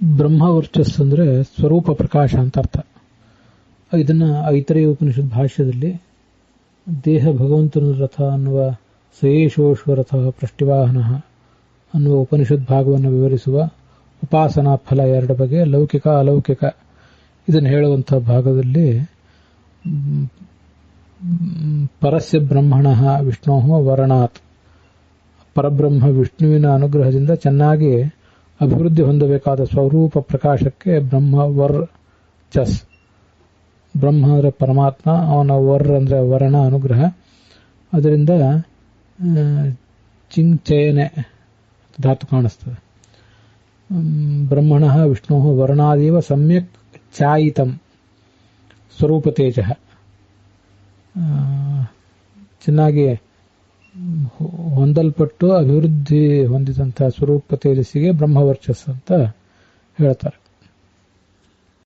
ಬ್ರಹ್ಮವರ್ಚಸ್ ಅಂದ್ರೆ ಸ್ವರೂಪ ಪ್ರಕಾಶ ಅಂತ ಅರ್ಥ. ಇದನ್ನ ಐತರೇಯ ಉಪನಿಷತ್ ಭಾಷ್ಯದಲ್ಲಿ ದೇಹ ಭಗವಂತನ ರಥ ಅನ್ನುವ ಸಯೇಶೋಶ್ವರಥ ಪೃಷ್ಟಿವಾಹನ ಅನ್ನುವ ಉಪನಿಷತ್ ಭಾಗವನ್ನು ವಿವರಿಸುವ ಉಪಾಸನಾ ಫಲ ಎರಡು ಬಗೆ, ಲೌಕಿಕ ಅಲೌಕಿಕ, ಇದನ್ನು ಹೇಳುವಂತಹ ಭಾಗದಲ್ಲಿ ಪರಸ್ಯ ಬ್ರಹ್ಮಣ ವಿಷ್ಣೋ ವರಣಾತ್, ಪರಬ್ರಹ್ಮ ವಿಷ್ಣುವಿನ ಅನುಗ್ರಹದಿಂದ ಚೆನ್ನಾಗಿ ಅಭಿವೃದ್ಧಿ ಹೊಂದಬೇಕಾದ ಸ್ವರೂಪ ಪ್ರಕಾಶಕ್ಕೆ ಬ್ರಹ್ಮವರ್ ಚಸ್. ಬ್ರಹ್ಮ ಅಂದರೆ ಪರಮಾತ್ಮ, ಅವನ ವರ್ ಅಂದರೆ ವರ್ಣ ಅನುಗ್ರಹ. ಅದರಿಂದ ಚಿಂಚಯನೆ ಧಾತು ಕಾಣಿಸ್ತದೆ. ಬ್ರಹ್ಮಣ ವಿಷ್ಣು ವರ್ಣಾದೇವ ಸಮ್ಯಕ್ ಛಾಯಿತಂ ಸ್ವರೂಪ ತೇಜ, ಚೆನ್ನಾಗಿ ಹೊಂದಲ್ಪಟ್ಟು ಅಭಿವೃದ್ಧಿ ಹೊಂದಿದಂತಹ ಸ್ವರೂಪ ತೇಜಸ್ಸಿಗೆ ಬ್ರಹ್ಮವರ್ಚಸ್ ಅಂತ ಹೇಳ್ತಾರೆ.